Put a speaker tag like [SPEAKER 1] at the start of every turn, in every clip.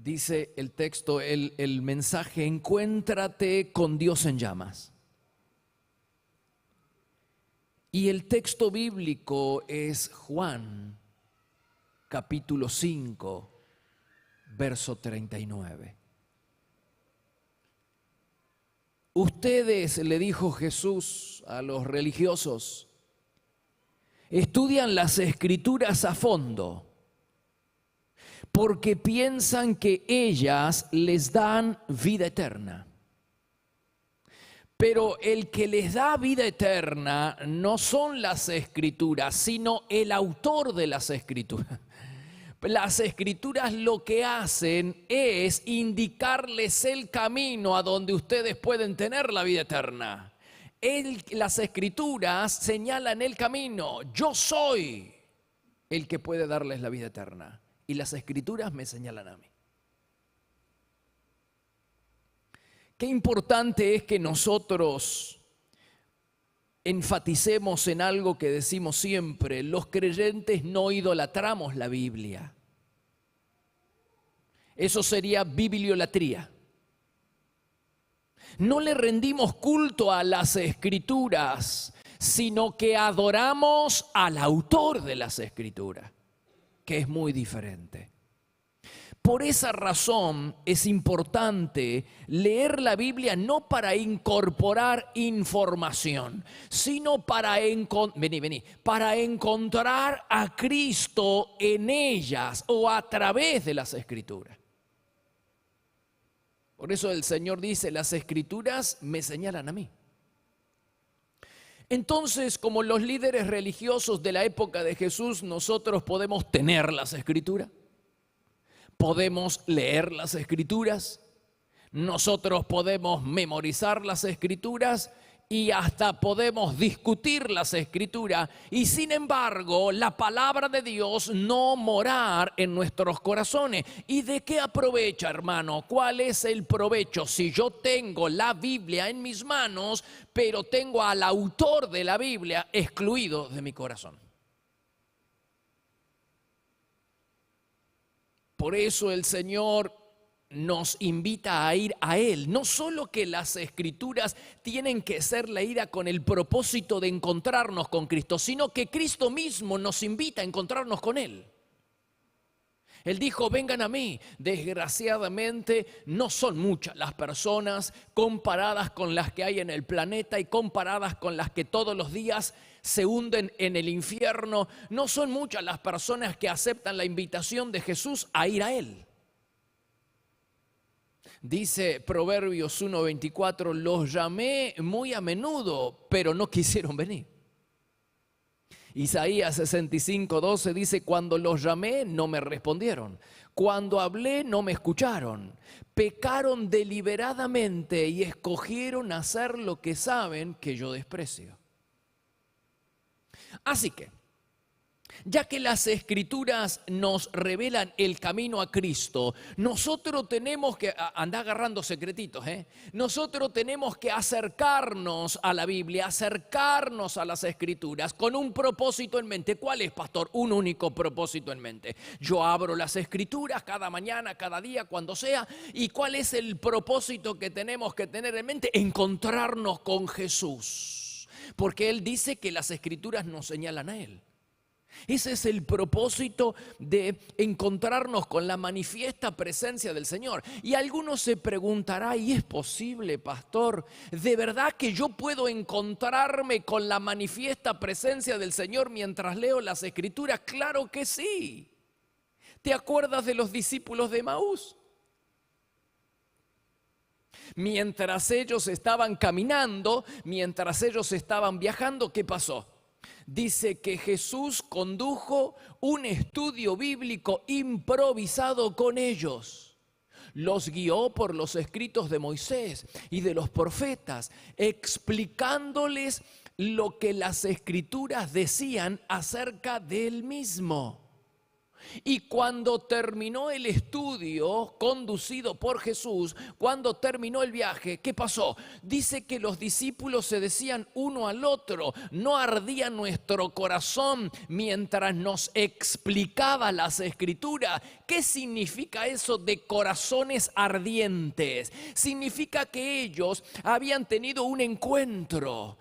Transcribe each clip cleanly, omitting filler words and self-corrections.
[SPEAKER 1] Dice el texto, el mensaje: encuéntrate con Dios en llamas. Y el texto bíblico es Juan, capítulo 5, verso 39. Ustedes, le dijo Jesús a los religiosos, estudian las Escrituras a fondo porque piensan que ellas les dan vida eterna. Pero el que les da vida eterna no son las Escrituras, sino el autor de las Escrituras. Las Escrituras lo que hacen es indicarles el camino a donde ustedes pueden tener la vida eterna. Las Escrituras señalan el camino. Yo soy el que puede darles la vida eterna. Y las Escrituras me señalan a mí. Qué importante es que nosotros enfaticemos en algo que decimos siempre: los creyentes no idolatramos la Biblia. Eso sería bibliolatría. No le rendimos culto a las Escrituras, sino que adoramos al autor de las Escrituras, que es muy diferente. Por esa razón es importante leer la Biblia no para incorporar información, sino para encontrar a Cristo en ellas o a través de las Escrituras. Por eso el Señor dice: las Escrituras me señalan a mí. Entonces, como los líderes religiosos de la época de Jesús, nosotros podemos tener las Escrituras. Podemos leer las Escrituras, nosotros podemos memorizar las Escrituras y hasta podemos discutir las Escrituras, y sin embargo la palabra de Dios no morar en nuestros corazones. ¿Y de qué aprovecha, hermano? ¿Cuál es el provecho si yo tengo la Biblia en mis manos, pero tengo al autor de la Biblia excluido de mi corazón? Por eso el Señor nos invita a ir a Él. No solo que las Escrituras tienen que ser leídas con el propósito de encontrarnos con Cristo, sino que Cristo mismo nos invita a encontrarnos con Él. Él dijo: vengan a mí. Desgraciadamente no son muchas las personas comparadas con las que hay en el planeta y comparadas con las que todos los días se hunden en el infierno. No son muchas las personas que aceptan la invitación de Jesús a ir a Él. Dice Proverbios 1:24: los llamé muy a menudo, pero no quisieron venir. Isaías 65:12 dice: cuando los llamé no me respondieron, cuando hablé no me escucharon, pecaron deliberadamente y escogieron hacer lo que saben que yo desprecio. Así que, ya que las Escrituras nos revelan el camino a Cristo, nosotros tenemos que, anda agarrando secretitos, nosotros tenemos que acercarnos a la Biblia, acercarnos a las Escrituras con un propósito en mente. ¿Cuál es, pastor? Un único propósito en mente. Yo abro las Escrituras cada mañana, cada día, cuando sea. ¿Y cuál es el propósito que tenemos que tener en mente? Encontrarnos con Jesús. Porque Él dice que las Escrituras nos señalan a Él. Ese es el propósito de encontrarnos con la manifiesta presencia del Señor. Y algunos se preguntarán: ¿y es posible, pastor? ¿De verdad que yo puedo encontrarme con la manifiesta presencia del Señor mientras leo las Escrituras? Claro que sí. ¿Te acuerdas de los discípulos de Emaús? Mientras ellos estaban caminando, mientras ellos estaban viajando, ¿qué pasó? Dice que Jesús condujo un estudio bíblico improvisado con ellos. Los guió por los escritos de Moisés y de los profetas, explicándoles lo que las Escrituras decían acerca de Él mismo. Y cuando terminó el estudio conducido por Jesús, cuando terminó el viaje, ¿qué pasó? Dice que los discípulos se decían uno al otro: ¿no ardía nuestro corazón mientras nos explicaba las Escrituras? ¿Qué significa eso de corazones ardientes? Significa que ellos habían tenido un encuentro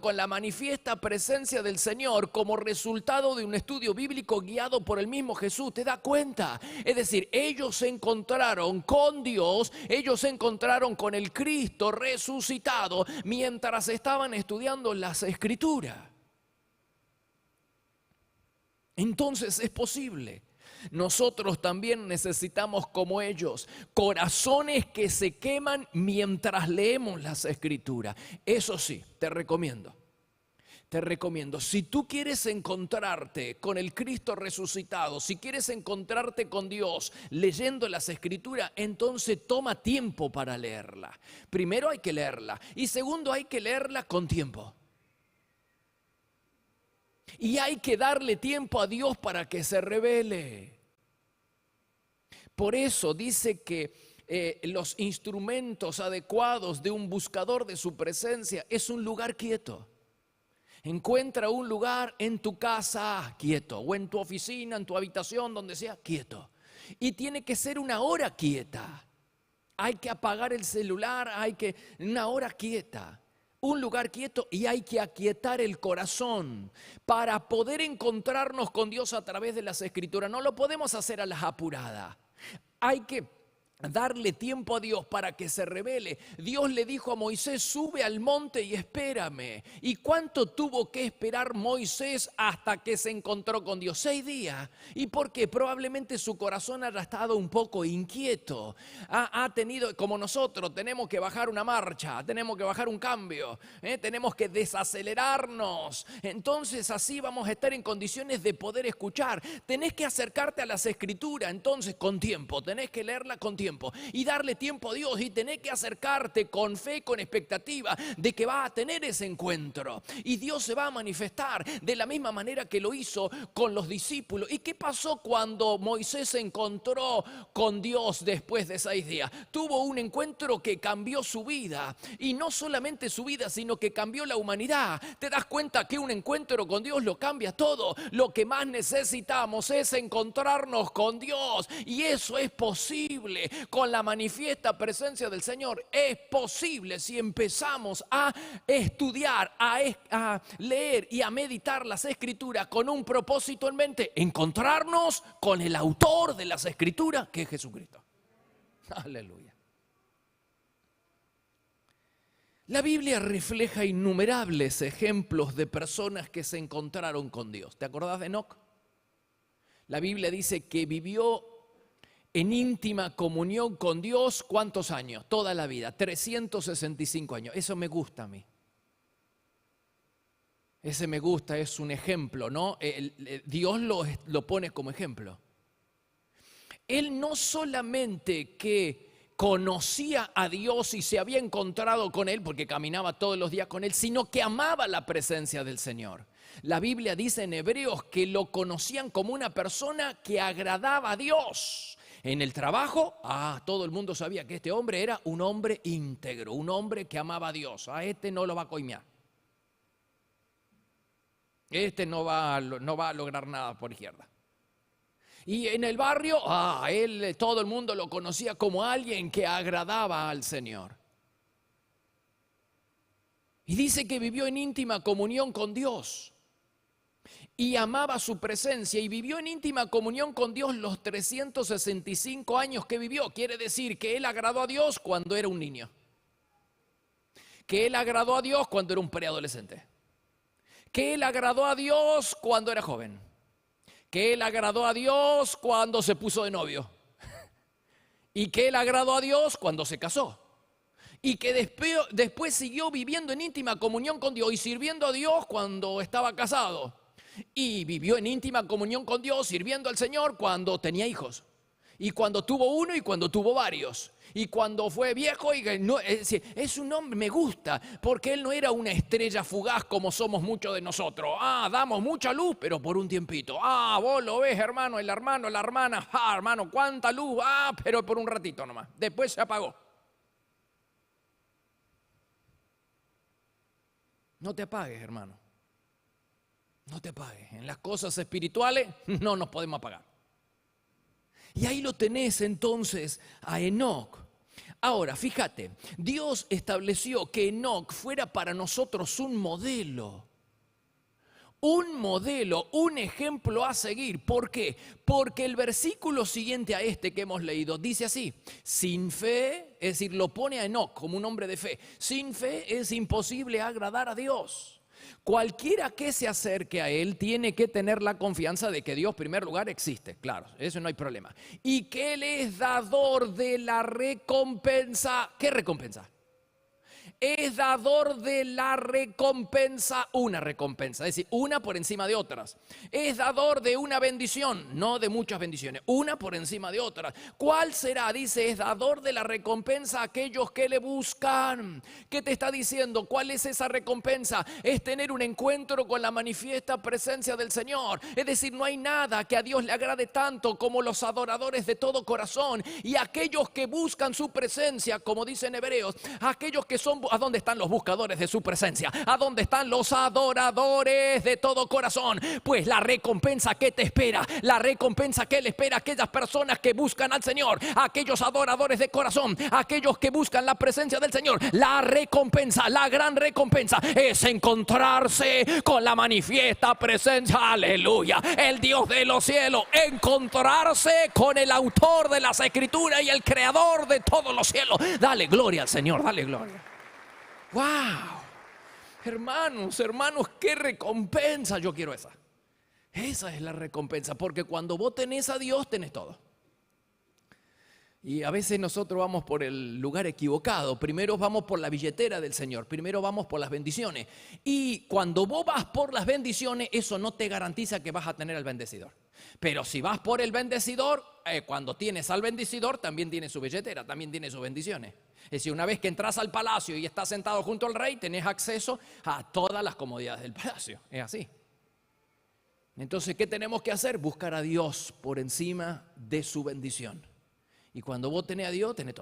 [SPEAKER 1] con la manifiesta presencia del Señor como resultado de un estudio bíblico guiado por el mismo Jesús. ¿Te das cuenta? Es decir, ellos se encontraron con Dios, ellos se encontraron con el Cristo resucitado mientras estaban estudiando las Escrituras. Entonces es posible. Nosotros también necesitamos, como ellos, corazones que se queman mientras leemos las Escrituras. Eso sí, te recomiendo, si tú quieres encontrarte con el Cristo resucitado, si quieres encontrarte con Dios leyendo las Escrituras, entonces toma tiempo para leerla. Primero hay que leerla y segundo hay que leerla con tiempo. Y hay que darle tiempo a Dios para que se revele. Por eso dice que los instrumentos adecuados de un buscador de su presencia es un lugar quieto. Encuentra un lugar en tu casa quieto, o en tu oficina, en tu habitación, donde sea, quieto. Y tiene que ser una hora quieta. Hay que apagar el celular, una hora quieta. Un lugar quieto, y hay que aquietar el corazón para poder encontrarnos con Dios a través de las Escrituras. No lo podemos hacer a las apuradas. Hay que darle tiempo a Dios para que se revele. Dios le dijo a Moisés: sube al monte y espérame. ¿Y cuánto tuvo que esperar Moisés hasta que se encontró con Dios? 6 días. ¿Y por qué? Probablemente su corazón haya estado un poco inquieto. Ha tenido, como nosotros, tenemos que bajar una marcha, tenemos que bajar un cambio, tenemos que desacelerarnos. Entonces así vamos a estar en condiciones de poder escuchar. Tenés que acercarte a las Escrituras, entonces con tiempo, tenés que leerla con tiempo. Y darle tiempo a Dios y tener que acercarte con fe, con expectativa de que va a tener ese encuentro. Y Dios se va a manifestar de la misma manera que lo hizo con los discípulos. ¿Y qué pasó cuando Moisés se encontró con Dios después de 6 días? Tuvo un encuentro que cambió su vida. Y no solamente su vida, sino que cambió la humanidad. ¿Te das cuenta que un encuentro con Dios lo cambia todo? Lo que más necesitamos es encontrarnos con Dios. Y eso es posible con la manifiesta presencia del Señor. Es posible si empezamos a estudiar, a leer y a meditar las Escrituras con un propósito en mente: encontrarnos con el autor de las Escrituras, que es Jesucristo. Aleluya. La Biblia refleja innumerables ejemplos de personas que se encontraron con Dios. ¿Te acordás de Enoc? La Biblia dice que vivió en íntima comunión con Dios. ¿Cuántos años? Toda la vida, 365 años. Eso me gusta a mí. Ese me gusta, es un ejemplo, ¿no? Dios lo pone como ejemplo. Él no solamente que conocía a Dios y se había encontrado con Él porque caminaba todos los días con Él, sino que amaba la presencia del Señor. La Biblia dice en Hebreos que lo conocían como una persona que agradaba a Dios. En el trabajo, todo el mundo sabía que este hombre era un hombre íntegro, un hombre que amaba a Dios. A este no lo va a coimear. Este no va a lograr nada por izquierda. Y en el barrio, todo el mundo lo conocía como alguien que agradaba al Señor. Y dice que vivió en íntima comunión con Dios. Y amaba su presencia y vivió en íntima comunión con Dios los 365 años que vivió. Quiere decir que él agradó a Dios cuando era un niño. Que él agradó a Dios cuando era un preadolescente. Que él agradó a Dios cuando era joven. Que él agradó a Dios cuando se puso de novio. Y que él agradó a Dios cuando se casó. Y que después siguió viviendo en íntima comunión con Dios y sirviendo a Dios cuando estaba casado. Y vivió en íntima comunión con Dios, sirviendo al Señor cuando tenía hijos. Y cuando tuvo uno y cuando tuvo varios. Y cuando fue viejo, y no, es un hombre, me gusta, porque él no era una estrella fugaz como somos muchos de nosotros. Damos mucha luz, pero por un tiempito. Vos lo ves, hermano, la hermana. Hermano, cuánta luz. Pero por un ratito nomás. Después se apagó. No te apagues, hermano. No te apagues. En las cosas espirituales no nos podemos apagar. Y ahí lo tenés entonces a Enoc. Ahora, fíjate, Dios estableció que Enoc fuera para nosotros un modelo, un ejemplo a seguir. ¿Por qué? Porque el versículo siguiente a este que hemos leído dice así: sin fe, es decir, lo pone a Enoc como un hombre de fe. Sin fe es imposible agradar a Dios. Cualquiera que se acerque a Él tiene que tener la confianza de que Dios, en primer lugar, existe. Claro, eso no hay problema. Y que Él es dador de la recompensa. ¿Qué recompensa? Es dador de la recompensa, una recompensa, es decir, una por encima de otras. Es dador de una bendición, no de muchas bendiciones, una por encima de otras. ¿Cuál será? Dice, es dador de la recompensa a aquellos que le buscan. ¿Qué te está diciendo? ¿Cuál es esa recompensa? Es tener un encuentro con la manifiesta presencia del Señor. Es decir, no hay nada que a Dios le agrade tanto como los adoradores de todo corazón. Y aquellos que buscan su presencia, como dicen Hebreos, aquellos que son... ¿A dónde están los buscadores de su presencia? ¿A dónde están los adoradores de todo corazón? Pues la recompensa que te espera, la recompensa que le espera a aquellas personas que buscan al Señor, a aquellos adoradores de corazón, a aquellos que buscan la presencia del Señor. La recompensa, la gran recompensa es encontrarse con la manifiesta presencia, aleluya, el Dios de los cielos, encontrarse con el autor de las escrituras y el creador de todos los cielos. Dale gloria al Señor, dale gloria. ¡Wow! Hermanos, qué recompensa. Yo quiero esa. Esa es la recompensa, porque cuando vos tenés a Dios, tenés todo. Y a veces nosotros vamos por el lugar equivocado. Primero vamos por la billetera del Señor. Primero vamos por las bendiciones. Y cuando vos vas por las bendiciones, eso no te garantiza que vas a tener al bendecidor. Pero si vas por el bendecidor, cuando tienes al bendecidor, también tiene su billetera, también tiene sus bendiciones. Es decir, una vez que entras al palacio y estás sentado junto al rey, tenés acceso a todas las comodidades del palacio. Es así. Entonces, ¿qué tenemos que hacer? Buscar a Dios por encima de su bendición. Y cuando vos tenés a Dios, tenés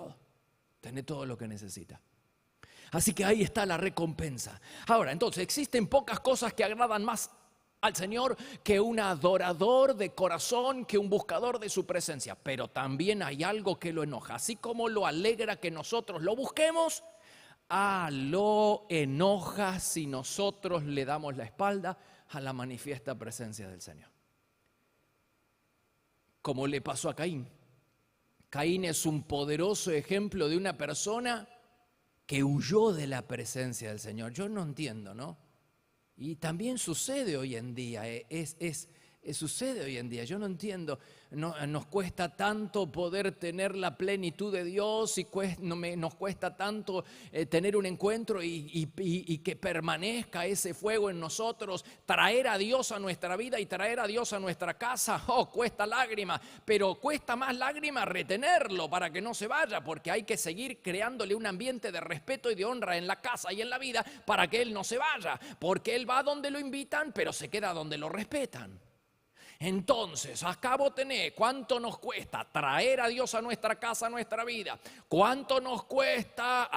[SPEAKER 1] todo lo que necesitas. Así que ahí está la recompensa. Ahora, entonces, existen pocas cosas que agradan más al Señor que un adorador de corazón, que un buscador de su presencia. Pero también hay algo que lo enoja. Así como lo alegra que nosotros lo busquemos, lo enoja si nosotros le damos la espalda a la manifiesta presencia del Señor. Como le pasó a Caín. Caín es un poderoso ejemplo de una persona que huyó de la presencia del Señor. Yo no entiendo, ¿no? Y también sucede hoy en día, sucede hoy en día. Yo no entiendo, nos cuesta tanto poder tener la plenitud de Dios y nos cuesta tanto tener un encuentro y que permanezca ese fuego en nosotros, traer a Dios a nuestra vida y traer a Dios a nuestra casa. Cuesta lágrima, pero cuesta más lágrima retenerlo para que no se vaya, porque hay que seguir creándole un ambiente de respeto y de honra en la casa y en la vida para que Él no se vaya, porque Él va donde lo invitan, pero se queda donde lo respetan. Entonces, acá vos tenés cuánto nos cuesta traer a Dios a nuestra casa, a nuestra vida. Cuánto nos cuesta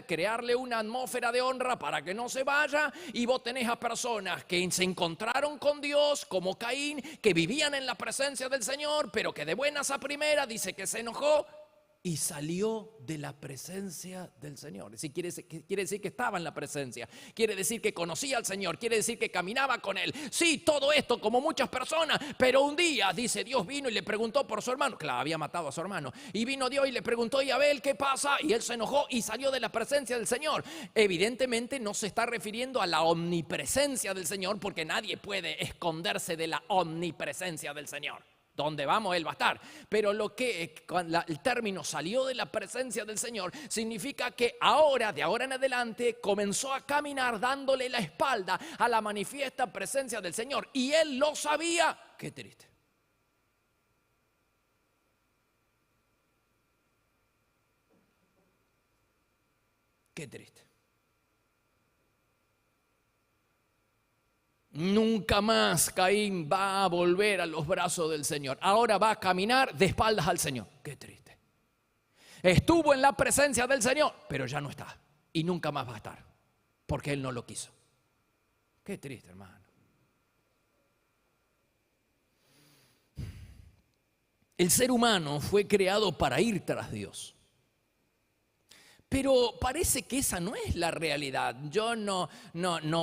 [SPEAKER 1] crearle una atmósfera de honra para que no se vaya. Y vos tenés a personas que se encontraron con Dios, como Caín, que vivían en la presencia del Señor, pero que de buenas a primeras dice que se enojó y salió de la presencia del Señor. Es decir, quiere decir que estaba en la presencia. Quiere decir que conocía al Señor. Quiere decir que caminaba con Él. Sí, todo esto como muchas personas. Pero un día, dice, Dios vino y le preguntó por su hermano, que la había matado a su hermano. Y vino Dios y le preguntó, y Abel, ¿qué pasa? Y él se enojó y salió de la presencia del Señor. Evidentemente no se está refiriendo a la omnipresencia del Señor, porque nadie puede esconderse de la omnipresencia del Señor. Donde vamos, Él va a estar. Pero el término salió de la presencia del Señor significa que de ahora en adelante, comenzó a caminar dándole la espalda a la manifiesta presencia del Señor. Y Él lo sabía. Qué triste. Qué triste. Nunca más Caín va a volver a los brazos del Señor. Ahora va a caminar de espaldas al Señor. Qué triste. Estuvo en la presencia del Señor, pero ya no está. Y nunca más va a estar, porque Él no lo quiso. Qué triste, hermano. El ser humano fue creado para ir tras Dios. Pero parece que esa no es la realidad. Yo no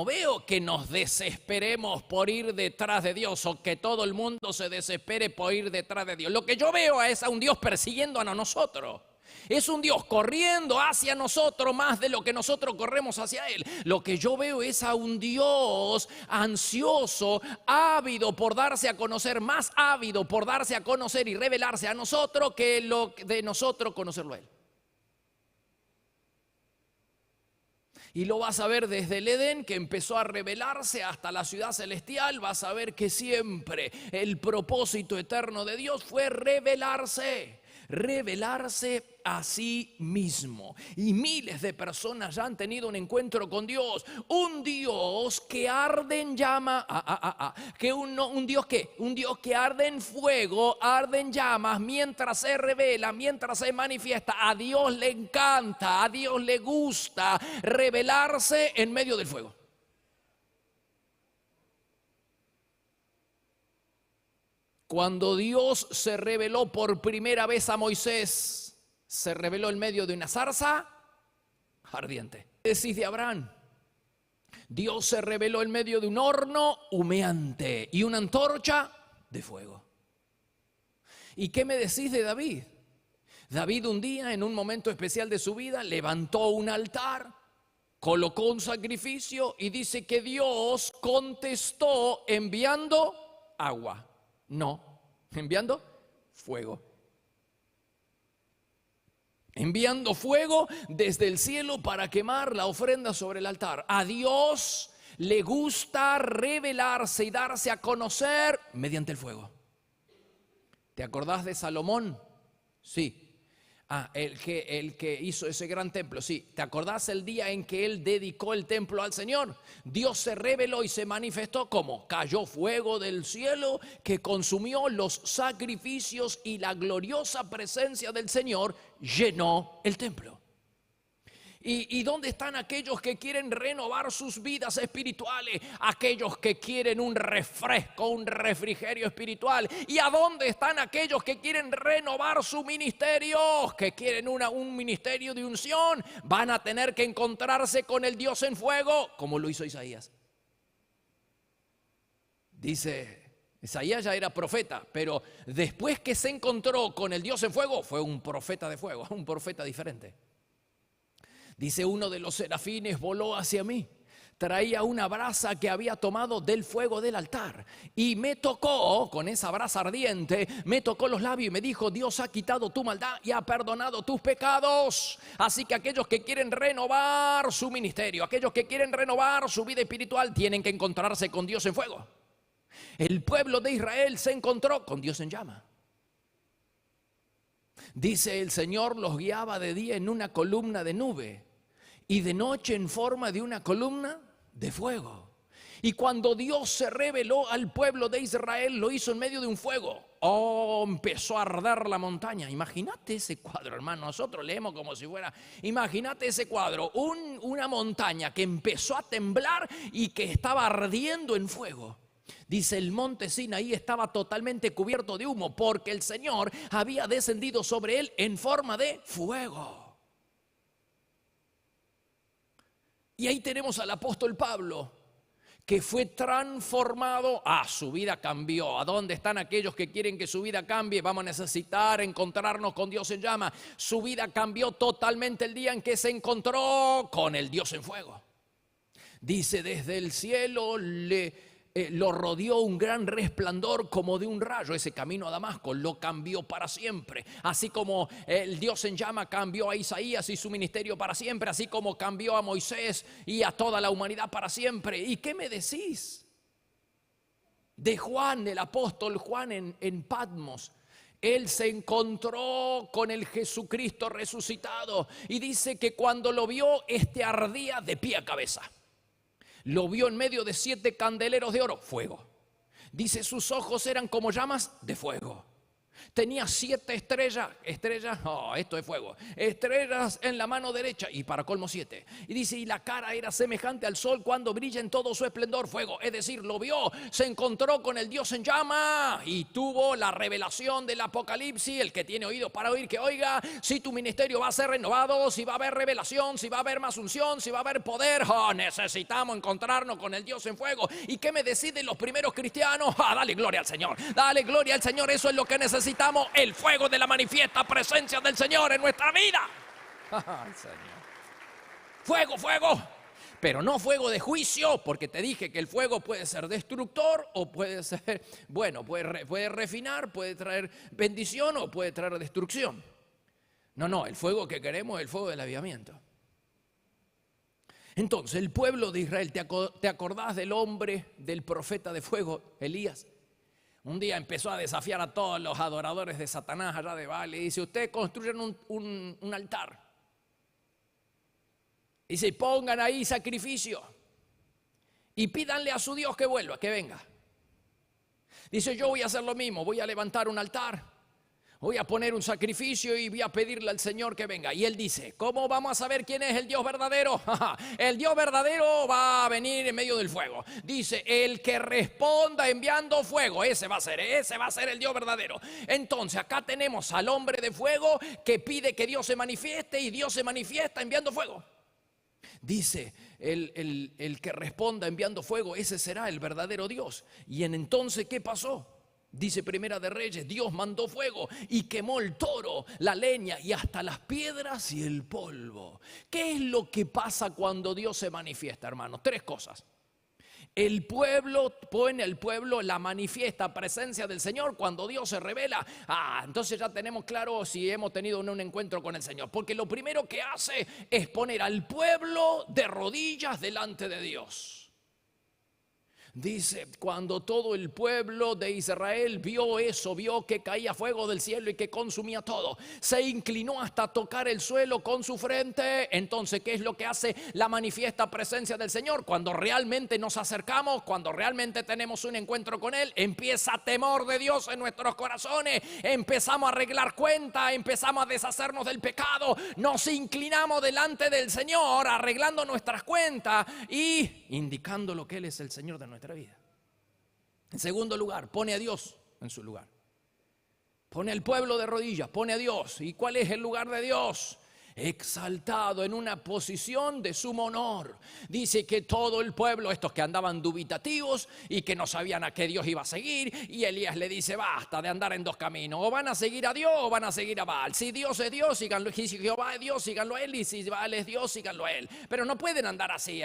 [SPEAKER 1] veo que nos desesperemos por ir detrás de Dios o que todo el mundo se desespere por ir detrás de Dios. Lo que yo veo es a un Dios persiguiendo a nosotros. Es un Dios corriendo hacia nosotros más de lo que nosotros corremos hacia Él. Lo que yo veo es a un Dios ansioso, ávido por darse a conocer, más ávido por darse a conocer y revelarse a nosotros que lo de nosotros conocerlo a Él. Y lo vas a ver desde el Edén, que empezó a revelarse, hasta la ciudad celestial. Vas a ver que siempre el propósito eterno de Dios fue revelarse a sí mismo. Y miles de personas ya han tenido un encuentro con Dios. Un Dios que arde en llama, un Dios que arde en fuego, arde en llamas, mientras se revela, mientras se manifiesta. A Dios le encanta, a Dios le gusta revelarse en medio del fuego. Cuando Dios se reveló por primera vez a Moisés, se reveló en medio de una zarza ardiente. ¿Qué decís de Abraham? Dios se reveló en medio de un horno humeante y una antorcha de fuego. ¿Y qué me decís de David? David un día, en un momento especial de su vida, levantó un altar, colocó un sacrificio y dice que Dios contestó enviando agua. No, enviando fuego. Enviando fuego desde el cielo para quemar la ofrenda sobre el altar. A Dios le gusta revelarse y darse a conocer mediante el fuego. ¿Te acordás de Salomón? Sí. El que hizo ese gran templo, sí. ¿Te acordás el día en que él dedicó el templo al Señor? Dios se reveló y se manifestó como cayó fuego del cielo que consumió los sacrificios y la gloriosa presencia del Señor llenó el templo. ¿Y dónde están aquellos que quieren renovar sus vidas espirituales? Aquellos que quieren un refresco, un refrigerio espiritual. ¿Y a dónde están aquellos que quieren renovar su ministerio? Que quieren un ministerio de unción. Van a tener que encontrarse con el Dios en fuego, como lo hizo Isaías. Dice, Isaías ya era profeta, pero después que se encontró con el Dios en fuego, fue un profeta de fuego, un profeta diferente. Dice, uno de los serafines voló hacia mí, traía una brasa que había tomado del fuego del altar y me tocó, con esa brasa ardiente, me tocó los labios y me dijo, Dios ha quitado tu maldad y ha perdonado tus pecados. Así que aquellos que quieren renovar su ministerio, aquellos que quieren renovar su vida espiritual, tienen que encontrarse con Dios en fuego. El pueblo de Israel se encontró con Dios en llama. Dice, el Señor los guiaba de día en una columna de nube y de noche en forma de una columna de fuego. Y cuando Dios se reveló al pueblo de Israel, lo hizo en medio de un fuego. Oh, empezó a arder la montaña. Imagínate ese cuadro, hermano. Nosotros leemos como si fuera, imagínate ese cuadro, una montaña que empezó a temblar y que estaba ardiendo en fuego. Dice, el monte Sinaí estaba totalmente cubierto de humo porque el Señor había descendido sobre él en forma de fuego. Y ahí tenemos al apóstol Pablo, que fue transformado. Su vida cambió. ¿A dónde están aquellos que quieren que su vida cambie? Vamos a necesitar encontrarnos con Dios en llama. Su vida cambió totalmente el día en que se encontró con el Dios en fuego. Dice, desde el cielo lo rodeó un gran resplandor como de un rayo. Ese camino a Damasco lo cambió para siempre. Así como el Dios en llama cambió a Isaías y su ministerio para siempre, así como cambió a Moisés y a toda la humanidad para siempre. ¿Y qué me decís de Juan, el apóstol Juan en Patmos? Él se encontró con el Jesucristo resucitado y dice que cuando lo vio, ardía de pie a cabeza. Lo vio en medio de 7 candeleros de oro, fuego. Dice, sus ojos eran como llamas de fuego. Tenía 7 estrellas, esto es fuego, estrellas en la mano derecha y para colmo 7. Y dice, y la cara era semejante al sol cuando brilla en todo su esplendor, fuego. Es decir, lo vio, se encontró con el Dios en llama y tuvo la revelación del Apocalipsis. El que tiene oídos para oír, que oiga. Si tu ministerio va a ser renovado, si va a haber revelación, si va a haber más unción, si va a haber poder, necesitamos encontrarnos con el Dios en fuego. ¿Y qué me deciden los primeros cristianos? Dale gloria al Señor, dale gloria al Señor. Eso es lo que necesitamos. El fuego de la manifiesta presencia del Señor en nuestra vida. Ay, Señor. Fuego, fuego. Pero no fuego de juicio, porque te dije que el fuego puede ser destructor o puede ser, bueno, puede refinar, puede traer bendición o puede traer destrucción. No, el fuego que queremos es el fuego del avivamiento. Entonces, el pueblo de Israel, ¿te acordás del hombre, del profeta de fuego, Elías? Un día empezó a desafiar a todos los adoradores de Satanás allá de Baal y dice, ustedes construyen un altar. Dice, pongan ahí sacrificio y pídanle a su Dios que vuelva, que venga. Dice, yo voy a hacer lo mismo, voy a levantar un altar, voy a poner un sacrificio y voy a pedirle al Señor que venga. Y él dice, ¿cómo vamos a saber quién es el Dios verdadero? El Dios verdadero va a venir en medio del fuego. Dice, el que responda enviando fuego, ese va a ser el Dios verdadero. Entonces acá tenemos al hombre de fuego que pide que Dios se manifieste y Dios se manifiesta enviando fuego. Dice, el que responda enviando fuego, ese será el verdadero Dios. Y entonces, ¿qué pasó? Dice Primera de Reyes, Dios mandó fuego y quemó el toro, la leña y hasta las piedras y el polvo. ¿Qué es lo que pasa cuando Dios se manifiesta, hermanos? 3 cosas. El pueblo pone al pueblo la manifiesta presencia del Señor cuando Dios se revela. Entonces ya tenemos claro si hemos tenido un encuentro con el Señor. Porque lo primero que hace es poner al pueblo de rodillas delante de Dios. Dice, cuando todo el pueblo de Israel vio eso, vio que caía fuego del cielo y que consumía todo, se inclinó hasta tocar el suelo con su frente. Entonces, ¿qué es lo que hace la manifiesta presencia del Señor? Cuando realmente nos acercamos, cuando realmente tenemos un encuentro con Él, empieza temor de Dios en nuestros corazones, empezamos a arreglar cuentas, empezamos a deshacernos del pecado, nos inclinamos delante del Señor, arreglando nuestras cuentas y indicando lo que Él es el Señor de nuestra vida. En segundo lugar, pone a Dios en su lugar. Pone al pueblo de rodillas, pone a Dios. ¿Y cuál es el lugar de Dios? Exaltado en una posición de sumo honor. Dice que todo el pueblo, estos que andaban dubitativos y que no sabían a qué Dios iba a seguir, y Elías le dice, basta de andar en 2 caminos, o van a seguir a Dios o van a seguir a Baal. Si Dios es Dios, síganlo. Si Jehová es Dios, síganlo a él. Y si Baal es Dios, síganlo a él. Pero no pueden andar así.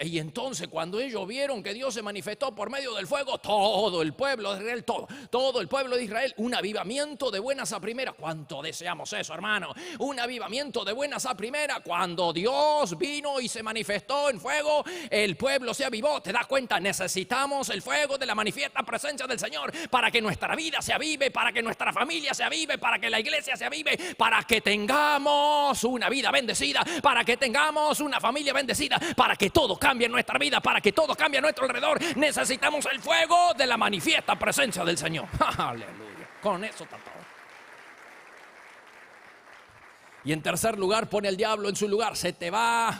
[SPEAKER 1] Y entonces cuando ellos vieron que Dios se manifestó por medio del fuego, todo el pueblo de Israel, todo el pueblo de Israel, un avivamiento de buenas a primeras. ¿Cuánto deseamos eso, hermano? Un avivamiento de buenas a primera. Cuando Dios vino y se manifestó en fuego, el pueblo se avivó. ¿Te das cuenta? Necesitamos el fuego de la manifiesta presencia del Señor para que nuestra vida se avive, para que nuestra familia se avive, para que la iglesia se avive, para que tengamos una vida bendecida, para que tengamos una familia bendecida, para que todo cambie en nuestra vida, para que todo cambie a nuestro alrededor. Necesitamos el fuego de la manifiesta presencia del Señor. Aleluya. Con eso está todo. Y en tercer lugar, pone al diablo en su lugar. Se te va,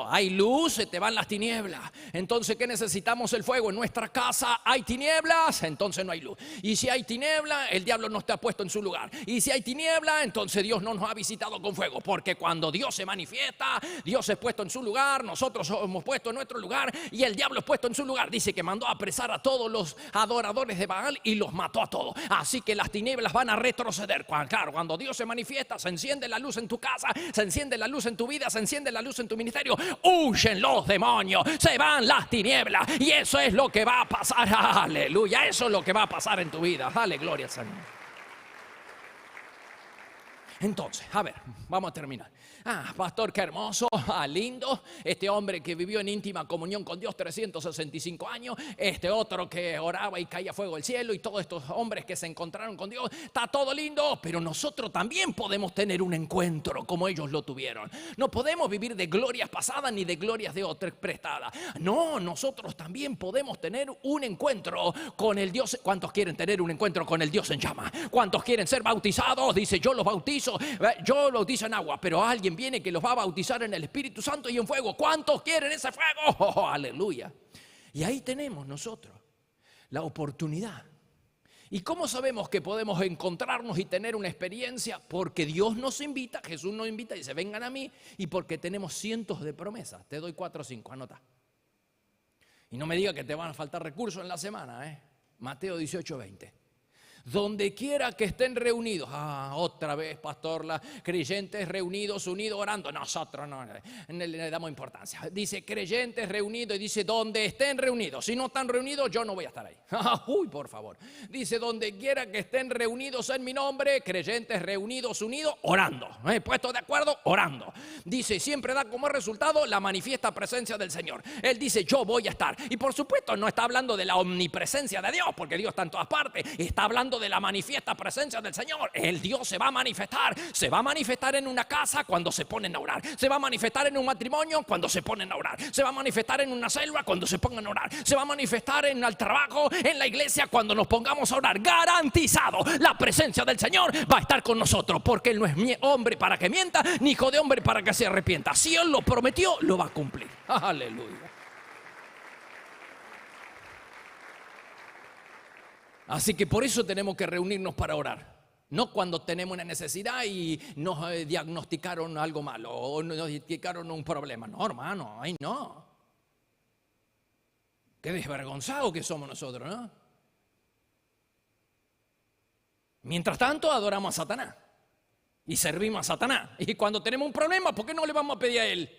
[SPEAKER 1] hay luz, se te van las tinieblas. Entonces, ¿qué necesitamos? El fuego. En nuestra casa hay tinieblas, entonces no hay luz. Y si hay tiniebla, el diablo no está puesto en su lugar. Y si hay tiniebla, entonces Dios no nos ha visitado con fuego. Porque cuando Dios se manifiesta, Dios es puesto en su lugar, nosotros somos puestos en nuestro lugar y el diablo es puesto en su lugar. Dice que mandó a apresar a todos los adoradores de Baal y los mató a todos. Así que las tinieblas van a retroceder. Claro, cuando Dios se manifiesta, se enciende la luz en tu casa, se enciende la luz en tu vida, se enciende la luz en tu ministerio, huyen los demonios, se van las tinieblas y eso es lo que va a pasar. Aleluya, eso es lo que va a pasar en tu vida. Dale gloria al Señor. Entonces, a ver, vamos a terminar. Pastor, qué hermoso, lindo. Este hombre que vivió en íntima comunión con Dios 365 años. Este otro que oraba y caía fuego del cielo. Y todos estos hombres que se encontraron con Dios. Está todo lindo, pero nosotros también podemos tener un encuentro como ellos lo tuvieron. No podemos vivir de glorias pasadas ni de glorias de otras prestadas. No, nosotros también podemos tener un encuentro con el Dios. ¿Cuántos quieren tener un encuentro con el Dios en llama? ¿Cuántos quieren ser bautizados? Dice, yo los bautizo en agua, pero alguien viene que los va a bautizar en el Espíritu Santo y en fuego. ¿Cuántos quieren ese fuego? Oh, aleluya. Y ahí tenemos nosotros la oportunidad. ¿Y cómo sabemos que podemos encontrarnos y tener una experiencia? Porque Dios nos invita, Jesús nos invita y dice, vengan a mí, y porque tenemos cientos de promesas. Te doy 4 o 5, anota. Y no me diga que te van a faltar recursos en la semana, Mateo 18:20. Donde quiera que estén reunidos. Otra vez, pastor, la creyentes reunidos, unidos, orando. Nosotros no le damos importancia. Dice creyentes reunidos y dice donde estén reunidos. Si no están reunidos, yo no voy a estar ahí. Uy, por favor. Dice donde quiera que estén reunidos en mi nombre, creyentes reunidos, unidos, orando. Puestos de acuerdo, orando. Dice, siempre da como resultado la manifiesta presencia del Señor. Él dice, yo voy a estar. Y por supuesto, no está hablando de la omnipresencia de Dios, porque Dios está en todas partes. Está hablando de la manifiesta presencia del Señor. El Dios se va a manifestar en una casa cuando se ponen a orar, se va a manifestar en un matrimonio cuando se ponen a orar, se va a manifestar en una célula cuando se pongan a orar, se va a manifestar en el trabajo, en la iglesia cuando nos pongamos a orar. Garantizado, la presencia del Señor va a estar con nosotros, porque Él no es hombre para que mienta, ni hijo de hombre para que se arrepienta. Si Él lo prometió, lo va a cumplir. Aleluya. Así que por eso tenemos que reunirnos para orar. No cuando tenemos una necesidad y nos diagnosticaron algo malo o nos diagnosticaron un problema. No, hermano, ay no. Qué desvergonzados que somos nosotros, ¿no? Mientras tanto adoramos a Satanás y servimos a Satanás. Y cuando tenemos un problema, ¿por qué no le vamos a pedir a él?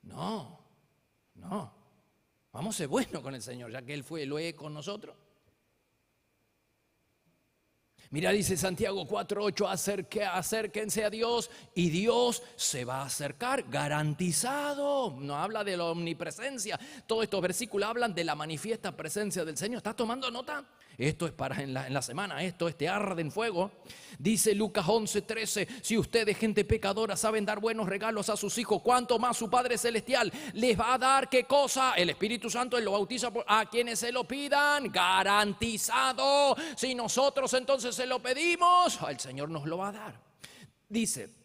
[SPEAKER 1] No. Vamos a ser buenos con el Señor, ya que Él lo es con nosotros. Mira, dice Santiago 4:8, acérquense a Dios y Dios se va a acercar, garantizado. No habla de la omnipresencia. Todos estos versículos hablan de la manifiesta presencia del Señor. ¿Estás tomando nota? Esto es para en la semana, esto te arde en fuego. Dice Lucas 11:13, si ustedes, gente pecadora, saben dar buenos regalos a sus hijos, ¿cuánto más su Padre Celestial les va a dar? ¿Qué cosa? El Espíritu Santo. Él lo bautiza a quienes se lo pidan. Garantizado. Si nosotros entonces se lo pedimos, el Señor nos lo va a dar. Dice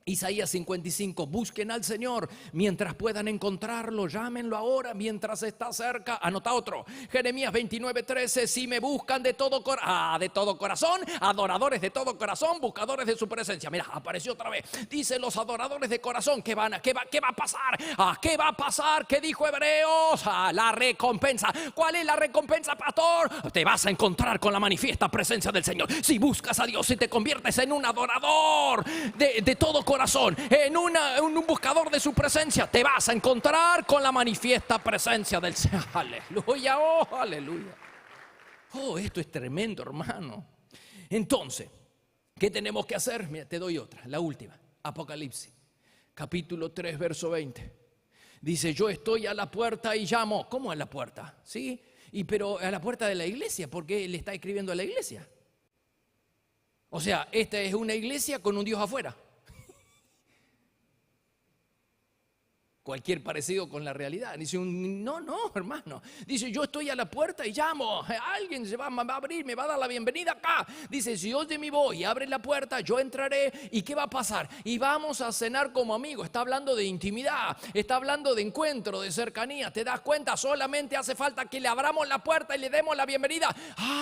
[SPEAKER 1] Isaías 55, busquen al Señor mientras puedan encontrarlo, llámenlo ahora mientras está cerca. Anota otro, Jeremías 29:13, si me buscan de todo corazón, adoradores de todo corazón, buscadores de su presencia. Mira, apareció otra vez. Dice los adoradores de corazón, ¿qué va a pasar? ¿Qué va a pasar? ¿Qué dijo Hebreos? La recompensa. ¿Cuál es la recompensa, pastor? Te vas a encontrar con la manifiesta presencia del Señor. Si buscas a Dios, si te conviertes en un adorador de todo corazón, en un buscador de su presencia, te vas a encontrar con la manifiesta presencia del Señor. Aleluya, aleluya. Esto es tremendo, hermano. Entonces, ¿qué tenemos que hacer? Mira, te doy otra, la última. Apocalipsis, capítulo 3, verso 20. Dice, yo estoy a la puerta y llamo. ¿Cómo a la puerta? ¿Sí? Pero a la puerta de la iglesia, porque le está escribiendo a la iglesia. O sea, esta es una iglesia con un Dios afuera. Cualquier parecido con la realidad. Dice, no, hermano. Dice, yo estoy a la puerta y llamo. Alguien se va a abrir, me va a dar la bienvenida acá. Dice, si oye mi voz y abre la puerta, yo entraré. ¿Y qué va a pasar? Y vamos a cenar como amigos. Está hablando de intimidad. Está hablando de encuentro, de cercanía. ¿Te das cuenta? Solamente hace falta que le abramos la puerta y le demos la bienvenida.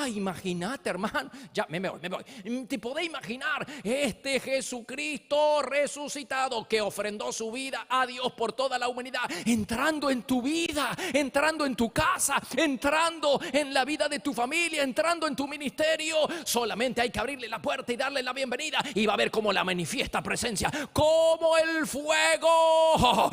[SPEAKER 1] Imagínate, hermano. Ya, me voy. ¿Te podés imaginar? Jesucristo resucitado que ofrendó su vida a Dios por toda toda la humanidad, entrando en tu vida, entrando en tu casa, entrando en la vida de tu familia, entrando en tu ministerio. Solamente hay que abrirle la puerta y darle la bienvenida, y va a ver cómo la manifiesta presencia, como el fuego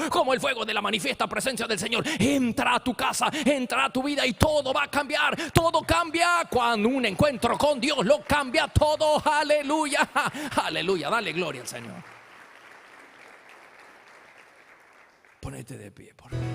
[SPEAKER 1] de la manifiesta presencia del Señor entra a tu casa, entra a tu vida, y todo va a cambiar. Todo cambia cuando un encuentro con Dios lo cambia todo. Aleluya, aleluya, dale gloria al Señor. Ponete de pie, por favor.